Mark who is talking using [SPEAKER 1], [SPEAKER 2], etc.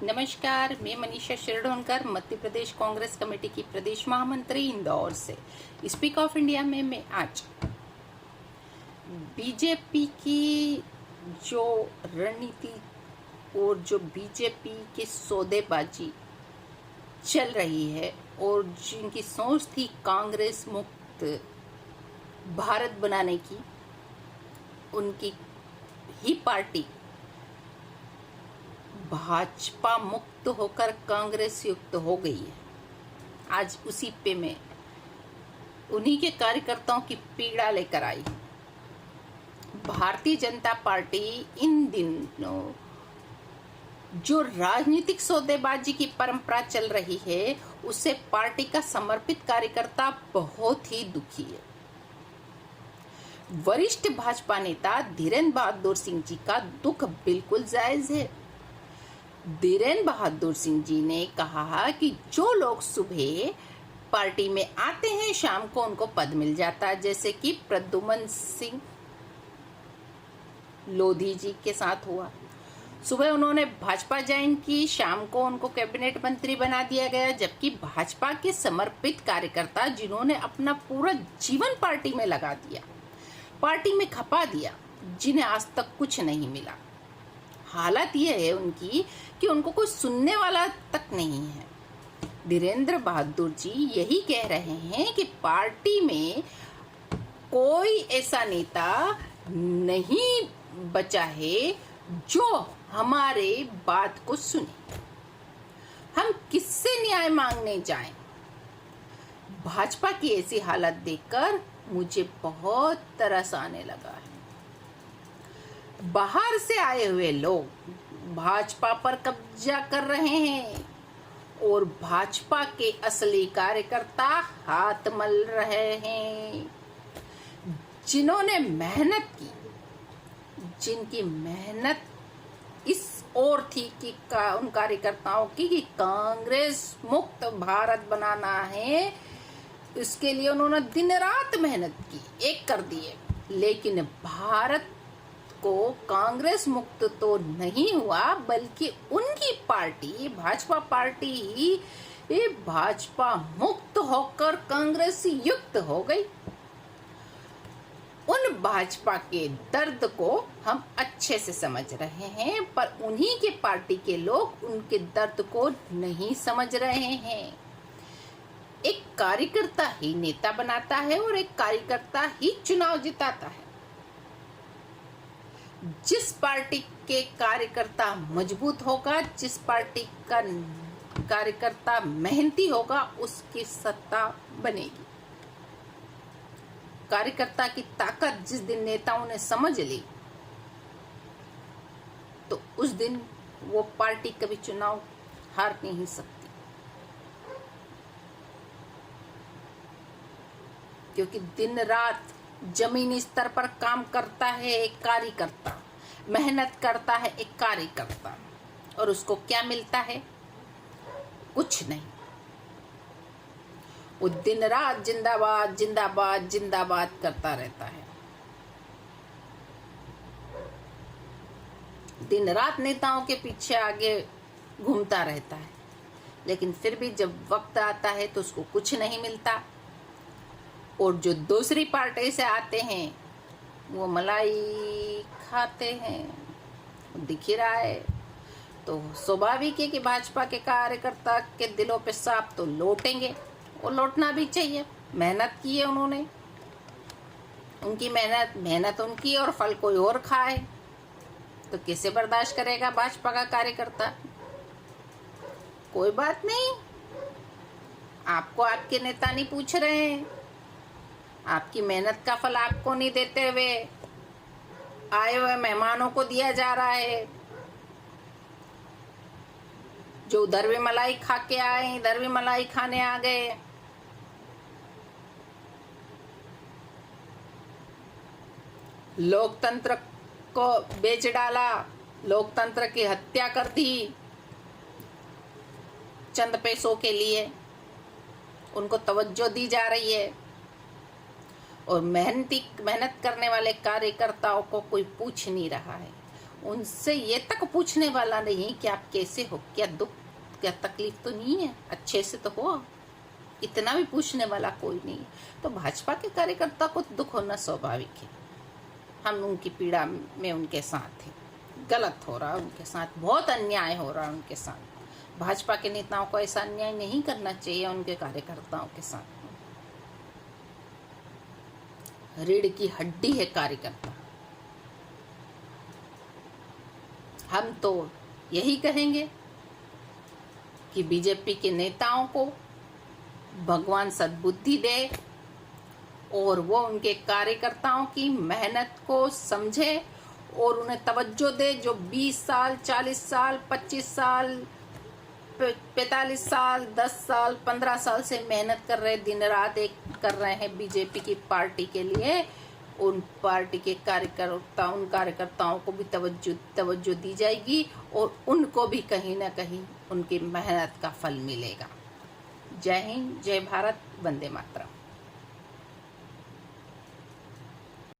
[SPEAKER 1] नमस्कार, मैं मनीषा शिरडोनकर मध्य प्रदेश कांग्रेस कमेटी की प्रदेश महामंत्री इंदौर से। स्पीक ऑफ इंडिया में मैं आज बीजेपी की जो रणनीति और जो बीजेपी की सौदेबाजी चल रही है और जिनकी सोच थी कांग्रेस मुक्त भारत बनाने की, उनकी ही पार्टी भाजपा मुक्त होकर कांग्रेस युक्त हो गई है। आज उसी पे मैं उन्हीं के कार्यकर्ताओं की पीड़ा लेकर आई। भारतीय जनता पार्टी इन दिनों जो राजनीतिक सौदेबाजी की परंपरा चल रही है, उससे पार्टी का समर्पित कार्यकर्ता बहुत ही दुखी है। वरिष्ठ भाजपा नेता धीरेन्द्र बहादुर सिंह जी का दुख बिल्कुल जायज है। धीरेन्द्र बहादुर सिंह जी ने कहा कि जो लोग सुबह पार्टी में आते हैं, शाम को उनको पद मिल जाता है, जैसे कि प्रद्युमन सिंह लोधी जी के साथ हुआ। सुबह उन्होंने भाजपा ज्वाइन की, शाम को उनको कैबिनेट मंत्री बना दिया गया, जबकि भाजपा के समर्पित कार्यकर्ता जिन्होंने अपना पूरा जीवन पार्टी में लगा दिया, पार्टी में खपा दिया, जिन्हें आज तक कुछ नहीं मिला। हालत यह है उनकी कि उनको कोई सुनने वाला तक नहीं है। धीरेन्द्र बहादुर जी यही कह रहे हैं कि पार्टी में कोई ऐसा नेता नहीं बचा है जो हमारे बात को सुने। हम किससे न्याय मांगने जाएं? भाजपा की ऐसी हालत देखकर मुझे बहुत तरस आने लगा है। बाहर से आए हुए लोग भाजपा पर कब्जा कर रहे हैं और भाजपा के असली कार्यकर्ता हाथ मल रहे हैं। जिन्होंने मेहनत की, जिनकी मेहनत इस ओर थी कि उन कार्यकर्ताओं की कि कांग्रेस मुक्त भारत बनाना है, इसके लिए उन्होंने दिन रात मेहनत की, एक कर दिए। लेकिन भारत को कांग्रेस मुक्त तो नहीं हुआ, बल्कि उनकी पार्टी भाजपा पार्टी ही भाजपा मुक्त होकर कांग्रेस युक्त हो गई। उन भाजपा के दर्द को हम अच्छे से समझ रहे हैं, पर उन्हीं के पार्टी के लोग उनके दर्द को नहीं समझ रहे हैं। एक कार्यकर्ता ही नेता बनाता है और एक कार्यकर्ता ही चुनाव जिताता है। जिस पार्टी के कार्यकर्ता मजबूत होगा, जिस पार्टी का कार्यकर्ता मेहनती होगा, उसकी सत्ता बनेगी। कार्यकर्ता की ताकत जिस दिन नेताओं ने समझ ली, तो उस दिन वो पार्टी कभी चुनाव हार नहीं सकती, क्योंकि दिन रात जमीनी स्तर पर काम करता है एक कार्यकर्ता, मेहनत करता है एक कार्यकर्ता, और उसको क्या मिलता है? कुछ नहीं। वो दिन रात जिंदाबाद जिंदाबाद जिंदाबाद करता रहता है। दिन रात नेताओं के पीछे आगे घूमता रहता है, लेकिन फिर भी जब वक्त आता है तो उसको कुछ नहीं मिलता। और जो दूसरी पार्टी से आते हैं वो मलाई खाते हैं, दिख ही रहा है। तो स्वाभाविक है कि भाजपा के कार्यकर्ता के दिलों पे सांप तो लौटेंगे, और लौटना भी चाहिए। मेहनत की है उन्होंने, उनकी मेहनत उनकी, और फल कोई और खाए तो कैसे बर्दाश्त करेगा भाजपा का कार्यकर्ता? कोई बात नहीं, आपको आपके नेता नहीं पूछ रहे हैं, आपकी मेहनत का फल आपको नहीं देते हुए आए हुए मेहमानों को दिया जा रहा है। जो उधर भी मलाई खा के आए, इधर भी मलाई खाने आ गए। लोकतंत्र को बेच डाला, लोकतंत्र की हत्या कर दी चंद पैसों के लिए। उनको तवज्जो दी जा रही है, और मेहनत करने वाले कार्यकर्ताओं को कोई पूछ नहीं रहा है। उनसे ये तक पूछने वाला नहीं कि आप कैसे हो, क्या दुख क्या तकलीफ तो नहीं है, अच्छे से तो हो, इतना भी पूछने वाला कोई नहीं। तो भाजपा के कार्यकर्ता को दुख होना स्वाभाविक है। हम उनकी पीड़ा में उनके साथ हैं। गलत हो रहा है उनके साथ, बहुत अन्याय हो रहा है उनके साथ। भाजपा के नेताओं को ऐसा अन्याय नहीं करना चाहिए उनके कार्यकर्ताओं के साथ। रीढ़ की हड्डी है कार्यकर्ता। हम तो यही कहेंगे कि बीजेपी के नेताओं को भगवान सद्बुद्धि दे और वो उनके कार्यकर्ताओं की मेहनत को समझे और उन्हें तवज्जो दे, जो 20 साल 40 साल 25 साल 45 साल 10 साल 15 साल से मेहनत कर रहे, दिन रात एक कर रहे हैं बीजेपी की पार्टी के लिए। उन पार्टी के कार्यकर्ताओं को भी तवज्जो दी जाएगी और उनको भी कहीं ना कहीं उनकी मेहनत का फल मिलेगा। जय हिंद, जय भारत, वंदे मातरम।